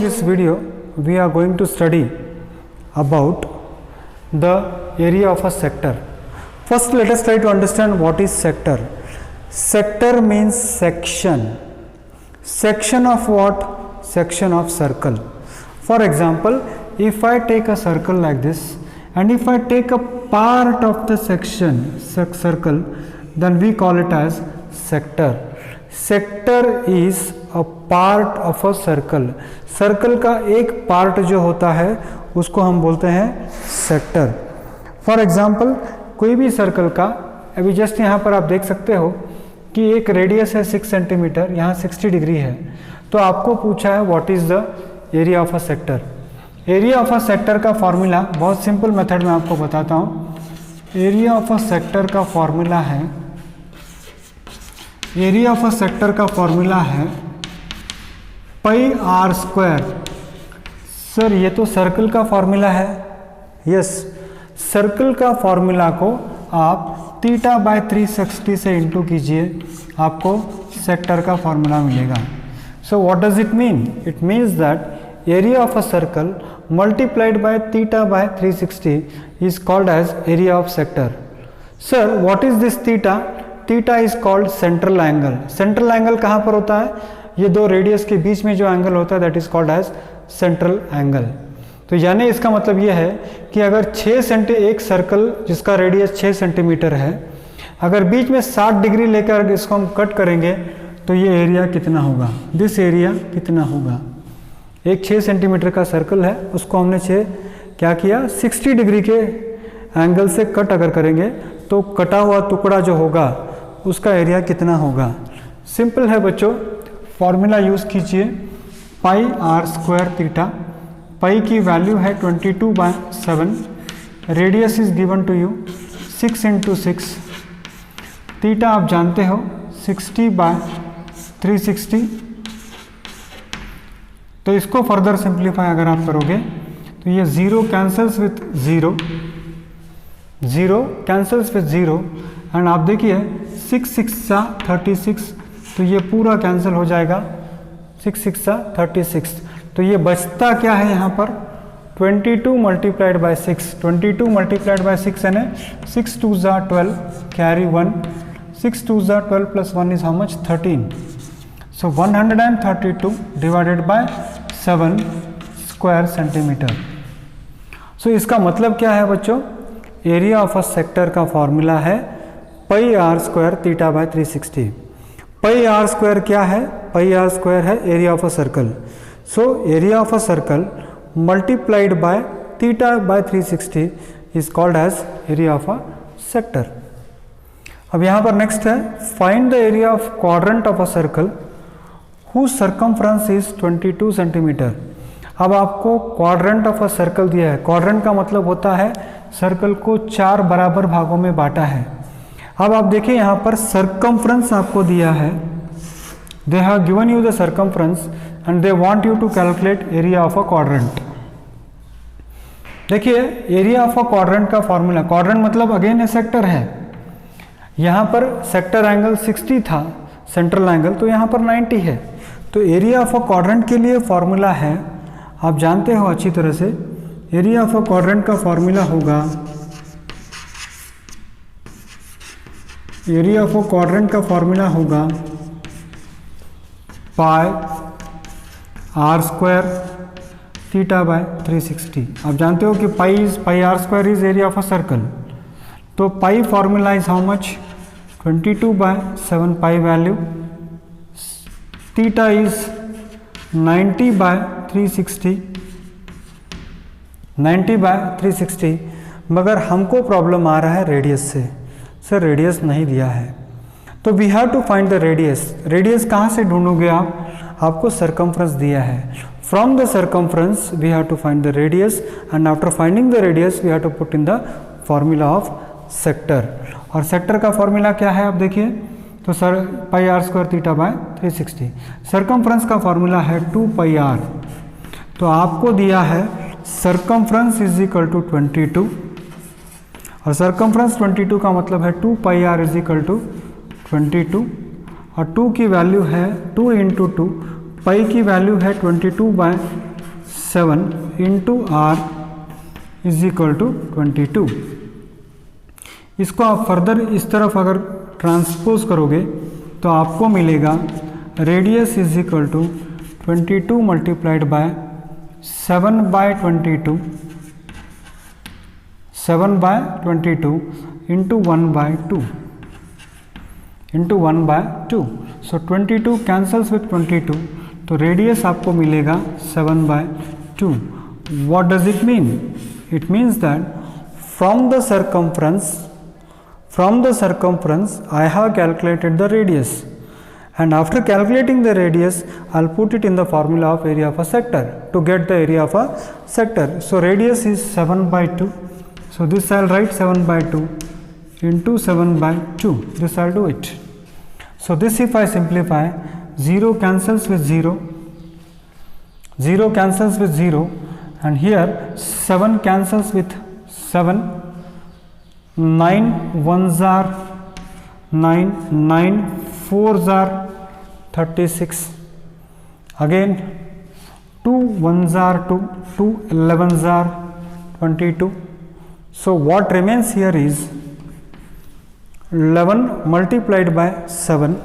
this video we are going to study about the area of a sector. First let us try to understand what is sector. Sector means section. Section of what? Section of circle. For example, if I take a circle like this and if I take a part of the section circle, then we call it as sector. Sector is a part of a circle. Circle का एक part जो होता है उसको हम बोलते हैं sector. For example कोई भी सर्कल का, अभी जस्ट यहाँ पर आप देख सकते हो कि एक रेडियस है 6 सेंटीमीटर, यहाँ 60 डिग्री है, तो आपको पूछा है what is the area of a sector. Area of a sector का फॉर्मूला बहुत सिंपल मेथड में आपको बताता हूँ. एरिया ऑफ अ सेक्टर का फॉर्मूला है, एरिया ऑफ अ सेक्टर का फॉर्मूला है पाई आर स्क्वायर. सर ये तो सर्कल का फॉर्मूला है. यस, सर्कल का फॉर्मूला को आप थीटा बाय 360 से इंटू कीजिए, आपको सेक्टर का फॉर्मूला मिलेगा. So what does it mean? It means that area of a circle multiplied by theta by 360 is called as area of sector. Sir what is this theta? Theta is called central angle. Central angle कहाँ पर होता है? ये दो radius के बीच में जो angle होता है that is called as central angle. तो यानी इसका मतलब ये है कि अगर एक सर्कल जिसका रेडियस 6 सेंटीमीटर है, अगर बीच में 60 डिग्री लेकर इसको हम कट करेंगे तो ये एरिया कितना होगा? दिस एरिया कितना होगा? एक 6 सेंटीमीटर का सर्कल है, उसको हमने क्या किया, 60 डिग्री के एंगल से कट अगर करेंगे तो कटा हुआ टुकड़ा जो होगा उसका एरिया कितना होगा? सिंपल है बच्चों, फॉर्मूला यूज़ कीजिए pi r square theta. Pi की वैल्यू है 22/7, radius is given to you 6 × 6, theta आप जानते हो 60/360. तो इसको फर्दर सिंप्लीफाई अगर आप करोगे तो ये 0 cancels with 0, 0 cancels with 0 and आप देखिए 6 6 36, तो ये पूरा कैंसिल हो जाएगा. 6 6 36, तो ये बचता क्या है यहाँ पर? 22 मल्टीप्लाइड बाय 6. 22 मल्टीप्लाइड बाय 6 यानी 6 2 12 carry 1. 6 2 12 plus 1 is how much? 13. So 132 divided by 7 square centimetre. So इसका मतलब क्या है बच्चों? एरिया ऑफ अ सेक्टर का फॉर्मूला है pi r square theta by 360. Pi r square क्या है? पाई आर स्क्वायर है area of a circle. So area of a circle multiplied by theta by 360 is called as area of a sector. अब यहाँ पर next है find the area of quadrant of a circle whose circumference is 22 centimetre. अब आपको quadrant of a circle दिया है. Quadrant का मतलब होता है सर्कल को 4 बराबर भागों में बांटा है. अब आप देखिए यहाँ पर सर्कमफ्रेंस आपको दिया है. They have given you the circumference and they want you to calculate area of a quadrant. देखिए एरिया ऑफ अ क्वाड्रेंट का फॉर्मूला, क्वाड्रेंट मतलब अगेन ए सेक्टर है. यहाँ पर सेक्टर एंगल 60 था, सेंट्रल एंगल, तो यहाँ पर 90 है. तो एरिया ऑफ अ क्वाड्रेंट के लिए फॉर्मूला है, आप जानते हो अच्छी तरह से, एरिया ऑफ अ क्वाड्रेंट का फॉर्मूला होगा, एरिया ऑफ अ क्वाड्रेंट का फॉर्मूला होगा pi r square theta by 360. आप जानते हो कि pi r square is area of a circle. तो pi formula is how much? 22/7 pi value, theta is 90/360, 90/360. मगर हमको प्रॉब्लम आ रहा है रेडियस से. सर रेडियस नहीं दिया है, तो we have to find the radius. Radius कहाँ से ढूंढोगे आप? आपको सर्कमफ्रेंस दिया है. From the circumference we have to find the radius and after finding the radius we have to put in the formula of sector. और sector का formula क्या है आप देखिए, तो sir pi r square theta by 360. Circumference का formula है 2 पाई are. तो आपको दिया है सर्कमफ्रेंस इज इक्वल टू 22 और सर्कमफ्रेंस 22 का मतलब है 2 पाई आर इज इक्वल टू 22 और 2 की वैल्यू है 2 × 2, पाई की वैल्यू है 22/7. 7 into r is equal to 22। इसको आप फर्दर इस तरफ अगर ट्रांसपोज करोगे तो आपको मिलेगा radius is equal to 22 multiplied by 7/22 into 1/2 into 1/2। So 22 cancels with 22, तो रेडियस आपको मिलेगा 7/2। What does it mean? It means that from the circumference I have calculated the radius, and after calculating the radius I'll put it in the formula of area of a sector to get the area of a sector. So radius is 7/2, so this I'll write 7/2 into 7/2, this I'll do it. So this if I simplify, 0 cancels with 0, 0 cancels with 0, and here 7 cancels with 7, 9 ones are 9, 9 fours are 36, again 2 ones are 2, 2 11s are 22. So what remains here is 11 multiplied by 7,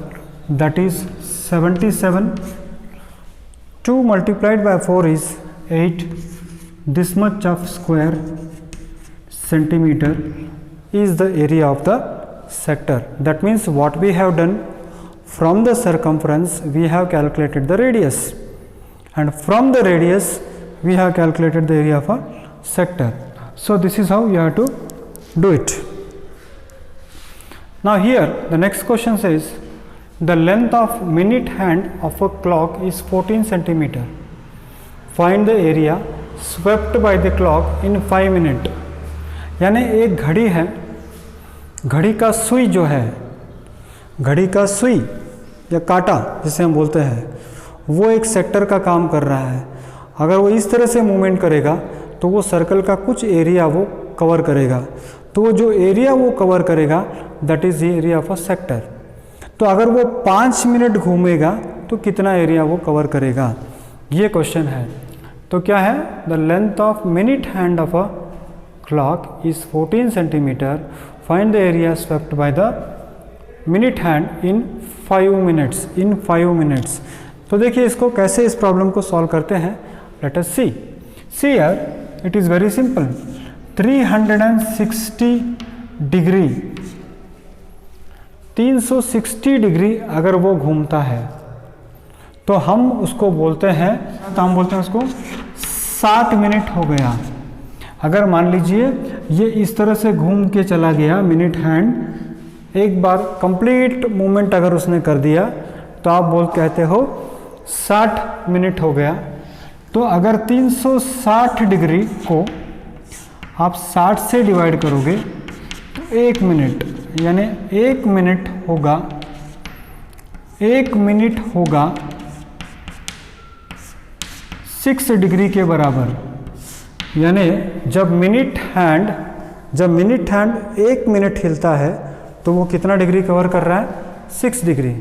that is 77. 2 multiplied by 4 is 8. This much of square centimeter is the area of the sector. That means what we have done, from the circumference we have calculated the radius, and from the radius we have calculated the area of a sector. So this is how you have to do it. Now here the next question says the length of minute hand of a clock is 14 centimeter. Find the area swept by the clock in 5 minutes. यानी एक घड़ी है, घड़ी का सुई जो है, घड़ी का सुई या काटा जिसे हम बोलते हैं, वो एक सेक्टर का काम कर रहा है। अगर वो इस तरह से मूवमेंट करेगा तो वो सर्कल का कुछ एरिया वो कवर करेगा, तो वो जो एरिया वो कवर करेगा that is the area of a sector. तो अगर वो 5 मिनट घूमेगा तो कितना एरिया वो कवर करेगा, ये क्वेश्चन है। तो क्या है, the length of minute hand of a clock is 14 centimetre, find the area swept by the minute hand in 5 minutes. तो देखिए इसको कैसे इस प्रॉब्लम को सॉल्व करते हैं, let us see here it is very simple. 360 degree 360 degree अगर वो घूमता है तो हम उसको बोलते हैं, तो हम बोलते हैं उसको 60 मिनट हो गया। अगर मान लीजिए ये इस तरह से घूम के चला गया मिनट हैंड, एक बार कंप्लीट मूवमेंट अगर उसने कर दिया तो आप कहते हो 60 मिनट हो गया। तो अगर 360 डिग्री को आप 60 से डिवाइड करोगे तो 1 मिनट, यानी 1 मिनट होगा 6 डिग्री के बराबर। यानी जब मिनट हैंड 1 मिनट हिलता है तो वो कितना डिग्री कवर कर रहा है, 6 डिग्री।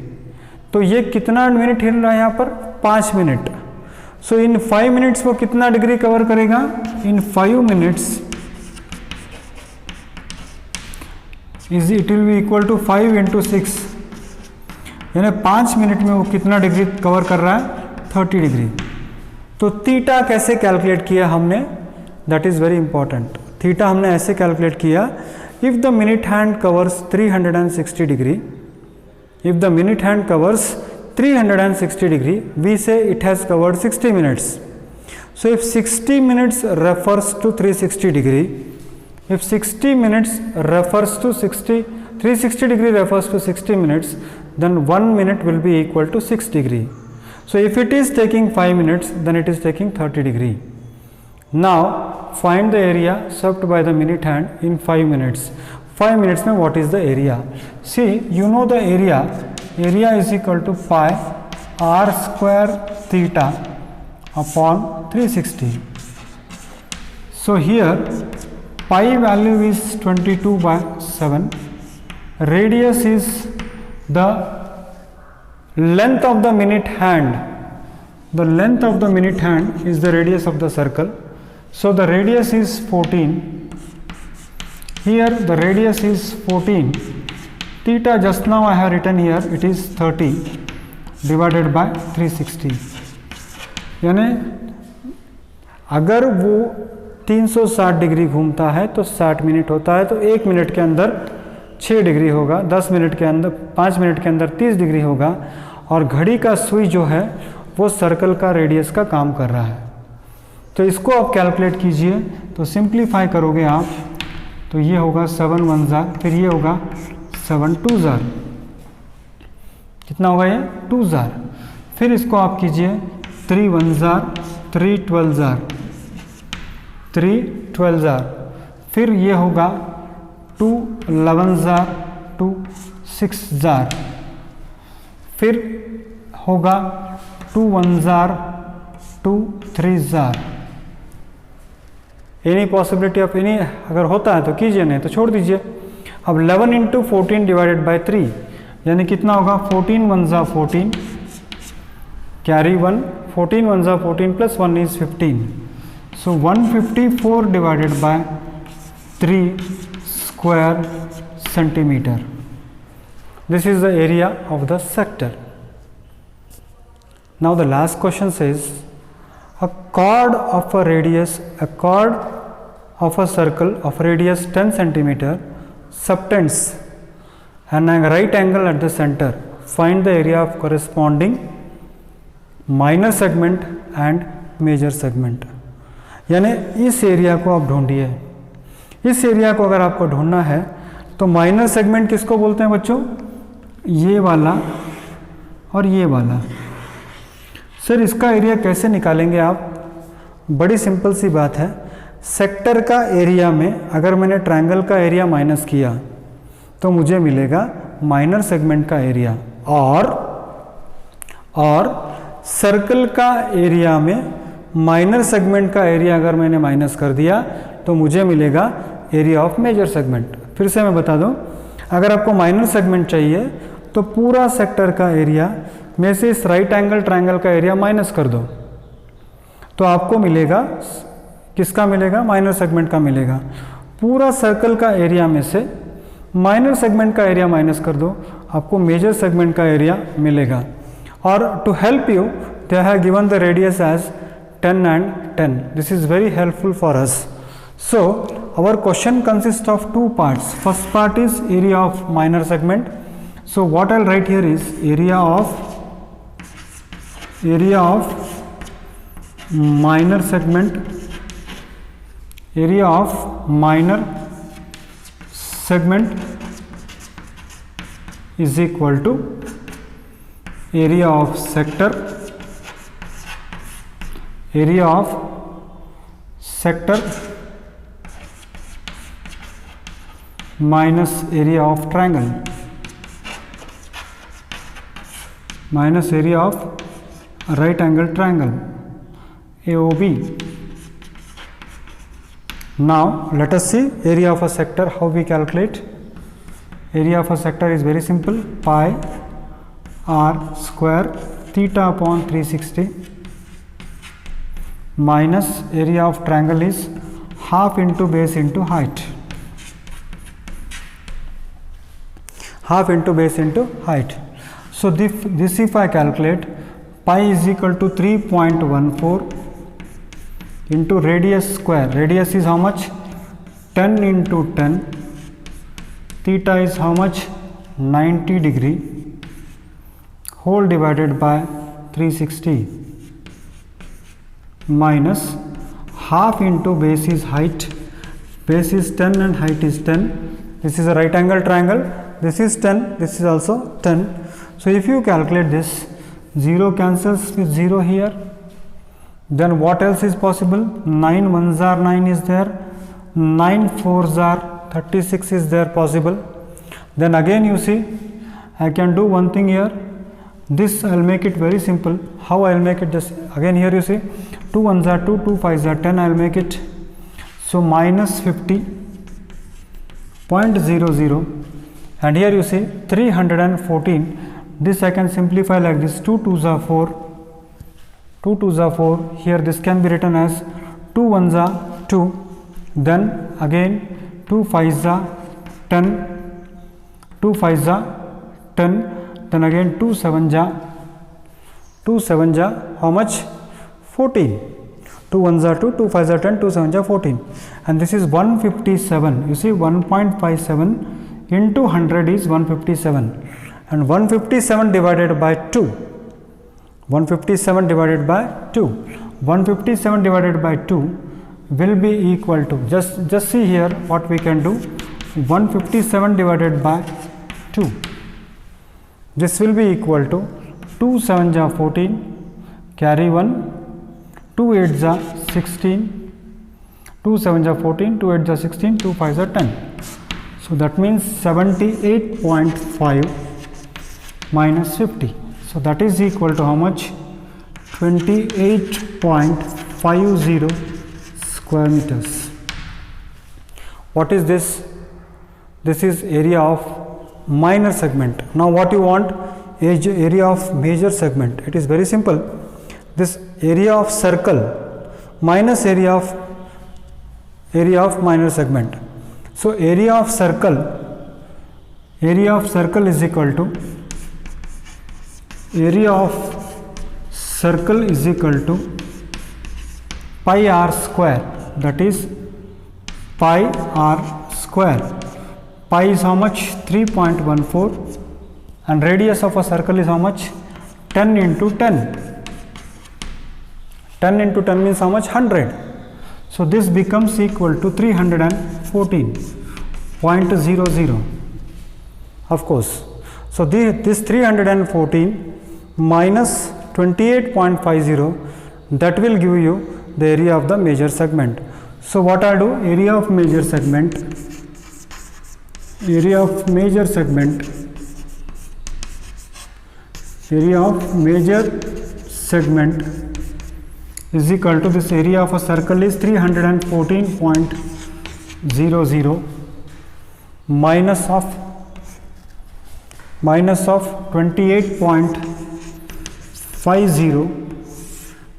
तो ये कितना मिनट हिल रहा है यहाँ पर, 5 मिनट। सो इन 5 मिनट्स वो कितना डिग्री कवर करेगा, in 5 minutes it will be equal to 5 into 6, यानी 5 मिनट में वो कितना डिग्री कवर कर रहा है, 30 डिग्री। तो थीटा कैसे कैलकुलेट किया हमने, that is very important. Theta हमने ऐसे कैलकुलेट किया, if the minute hand covers 360 degree, if the minute hand covers 360 degree, we say it has covered 60 minutes. So if 60 minutes refers to 360 degree, if 60 minutes refers to 360 degree refers to 60 minutes, then 1 minute will be equal to 6 degree. So if it is taking 5 minutes, then it is taking 30 degree. Now find the area swept by the minute hand in 5 minutes. 5 minutes में what is the area? See, you know the area is equal to pi r square theta upon 360. So here pi value is 22/7, radius is the length of the minute hand, the length of the minute hand is the radius of the circle. So the radius is 14. Here the radius is 14. Theta just now I have written here, it is 30 divided by 360. यानी अगर वो 360 degree घूमता है तो 60 minute होता है, तो 1 minute के अंदर 6 डिग्री होगा, 10 मिनट के अंदर 5 मिनट के अंदर 30 डिग्री होगा, और घड़ी का सुई जो है वो सर्कल का रेडियस का काम कर रहा है। तो इसको आप कैलकुलेट कीजिए, तो सिंप्लीफाई करोगे आप तो ये होगा 7 1 जार, फिर ये होगा 7 2 जार, कितना होगा ये 2 जार, फिर इसको आप कीजिए 3 1 जार 3 12 जार 3 12 जार, फिर ये होगा 2 11 जार 2 6 जार, फिर होगा 2 1 jar 2 3 jar. Any possibility of any अगर होता है तो कीजिए, नहीं तो छोड़ दीजिए। अब 11 इंटू 14 डिवाइडेड बाई 3 यानी कितना होगा 14 1 ज़ा 14 कैरी 1, 14 1 ज़ा 14 plus 1 is 15, so 154 divided by 3 square centimetre. This is the area of the sector. Now the last question says a chord of a radius, a chord of a circle of radius 10 centimeter subtends an right angle at the center. Find the area of corresponding minor segment and major segment. यानी इस area को आप ढूंढिए। इस area को अगर आपको ढूंढना है तो माइनर सेगमेंट किसको बोलते हैं बच्चों? ये वाला और ये वाला। सर इसका एरिया कैसे निकालेंगे आप? बड़ी सिंपल सी बात है। सेक्टर का एरिया में अगर मैंने ट्रायंगल का एरिया माइनस किया तो मुझे मिलेगा माइनर सेगमेंट का एरिया, और सर्कल का एरिया में माइनर सेगमेंट का एरिया अगर मैंने माइनस कर दिया तो मुझे मिलेगा एरिया ऑफ मेजर सेगमेंट। फिर से मैं बता दूं, अगर आपको माइनर सेगमेंट चाहिए तो पूरा सेक्टर का एरिया में से इस राइट एंगल ट्रायंगल का एरिया माइनस कर दो तो आपको मिलेगा, किसका मिलेगा? माइनर सेगमेंट का मिलेगा। पूरा सर्कल का एरिया में से माइनर सेगमेंट का एरिया माइनस कर दो, आपको मेजर सेगमेंट का एरिया मिलेगा। और to help you they have given the radius as 10 and 10. This is very helpful for us. So our question consists of two parts. First part is area of minor segment. So what I'll write here is area of minor segment, area of minor segment is equal to area of sector, area of sector minus area of triangle minus area of right angle triangle AOB. Now let us see area of a sector, how we calculate. Area of a sector is very simple, pi r square theta upon 360 minus area of triangle is half into base into height, half into base into height. So this if I calculate, pi is equal to 3.14 into radius square. Radius is how much? 10 into 10. Theta is how much? 90 degree, whole divided by 360 minus half into base is height. Base is 10 and height is 10. This is a right angle triangle. This is 10. This is also 10. So if you calculate this, 0 cancels with 0 here. Then what else is possible? 9 1s are 9 is there. 9 4s are 36 is there possible. Then again you see, I can do one thing here. This I will make it very simple. How I will make it? This again here you see, 2 1s are 2, 2 5s are 10. I will make it. So minus 50.00, and here you see 314. This I can simplify like this, 2 2s are 4, 2 2s are 4. Here this can be written as 2 1s are 2, then again 2 5s are 10, 2 5s are 10, then again 2 7s are how much? 14. 2 1s are 2, 2 5s are 10, 2 7s are 14, and this is 157. You see 1.57 into 100 is 157, and 157 divided by 2, 157 divided by 2, 157 divided by 2 will be equal to, just see here what we can do. 157 divided by 2, this will be equal to 2 7s are 14, carry 1, 2 8s are 16, 2 7s are 14, 2 8s are 16, 2 5s are 10. So that means 78.5 minus 50. So that is equal to how much? 28.50 square meters. What is this? This is area of minor segment. Now what you want? Area of major segment. It is very simple. This area of circle minus area of minor segment. So area of circle is equal to pi r square, that is pi r square. Pi is how much? 3.14, and radius of a circle is how much? 10 into 10. 10 into 10 means how much? 100. So this becomes equal to 314.00, of course. So this 314 minus 28.50, that will give you the area of the major segment. So what I'll do? Area of major segment is equal to, this area of a circle is 314.00 minus of 28.50.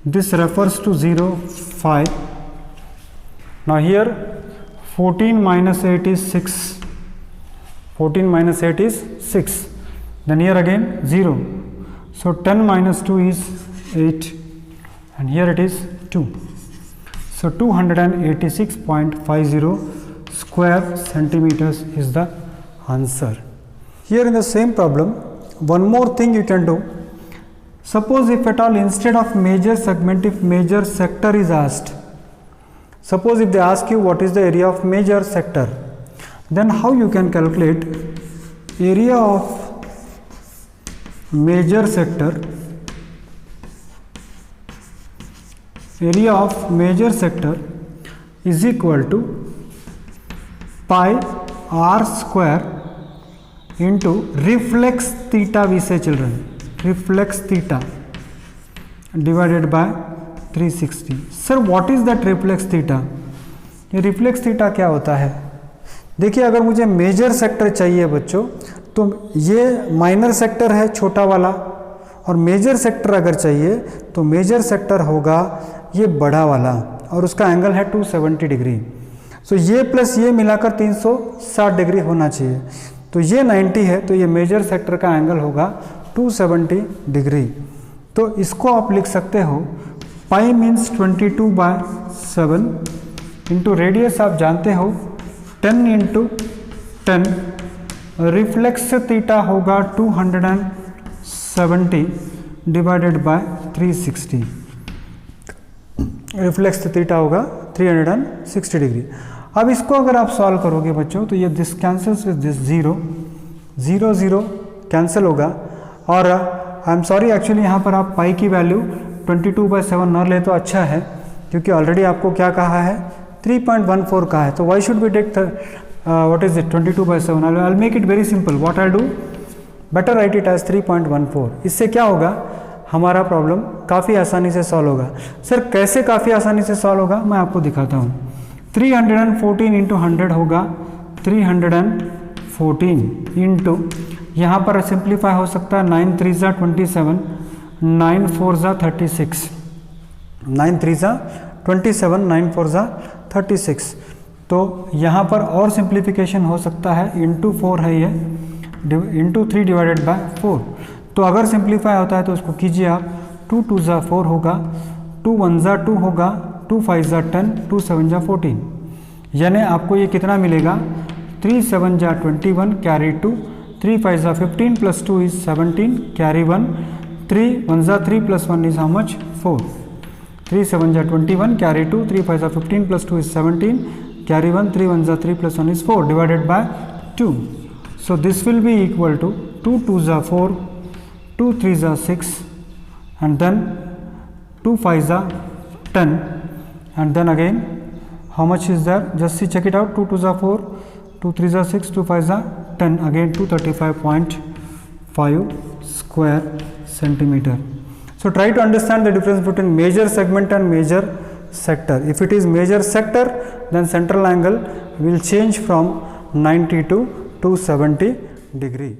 This refers to 0.5. Now here 14 minus 8 is 6. 14 minus 8 is 6. Then here again 0. So 10 minus 2 is 8, and here it is 2. So 286.50 square centimeters is the answer. Here in the same problem, one more thing you can do. Suppose if at all instead of major segment, if major sector is asked, suppose if they ask you what is the area of major sector, then how you can calculate area of major sector? Area of major sector is equal to pi r square into reflex theta, we say children, reflex theta divided by 360. Sir, what is that reflex theta? ये reflex theta क्या होता है? देखिए, अगर मुझे major sector चाहिए बच्चों, तो ये माइनर सेक्टर है छोटा वाला, और मेजर सेक्टर अगर चाहिए तो मेजर सेक्टर होगा ये बड़ा वाला, और उसका एंगल है 270 डिग्री। सो ये प्लस ये मिलाकर 360 डिग्री होना चाहिए। तो ये 90 है, तो ये मेजर सेक्टर का एंगल होगा 270 डिग्री। तो इसको आप लिख सकते हो पाई मीन्स 22/7 इंटू रेडियस आप जानते हो 10 इंटू 10, रिफ्लेक्स थीटा होगा 270 डिवाइडेड बाय 360, रिफ्लेक्स थीटा होगा 360 डिग्री। अब इसको अगर आप सॉल्व करोगे बच्चों, तो ये this cancels with this 0 0 cancel होगा, और आई एम सॉरी एक्चुअली यहाँ पर आप पाई की वैल्यू 22/7 न ले तो अच्छा है, क्योंकि ऑलरेडी आपको क्या कहा है 3.14 कहा है। तो why should be take what is it 22/7? I will make it very simple, what I do, better write it as 3.14। इससे क्या होगा, हमारा प्रॉब्लम काफ़ी आसानी से सॉल्व होगा। सर कैसे काफ़ी आसानी से सॉल्व होगा, मैं आपको दिखाता हूँ। 314 इंटू 100 होगा 314 इंटू, यहाँ पर सिंप्लीफाई हो सकता है 9 3 27, 9 4 36, 9 3 सा 27, 9 4 सा 36। तो यहाँ पर और सिंप्लीफिकेशन हो सकता है, इंटू 4 है ये, इंटू 3 डिवाइडेड बाय 4। तो अगर सिंप्लीफाई होता है तो उसको कीजिए आप, 2 2 ज़ा 4 होगा, 2 1 ज़ा 2 होगा, 2 5 ज़ा 10, 2 7 ज़ा 14, यानी आपको ये कितना मिलेगा, 3 7 ज़ा 21 कैरी 2, 3 5 ज़ा 15 प्लस 2 इज 17 कैरी 1, 3 1 ज़ा 3 प्लस 1 इज हाउ मच 4, 3 7 ज़ा 21 कैरी 2, 3 5 ज़ा 15 प्लस 2 इज 17 कैरी 1, 3 1 ज़ा 3 plus 1 is 4 divided by 2. So this will be equal to 2 2 ज़ा 4, 2 3 ज़ा 6 and then 2 5 ज़ा 10 and then again how much is there, just see, check it out, 2 2 ज़ा 4, 2 3 ज़ा 6, 2 5 ज़ा 10, again 235.5 square centimeter. So try to understand the difference between major segment and major sector. If it is major sector, then central angle will change from 90 to 270 degree.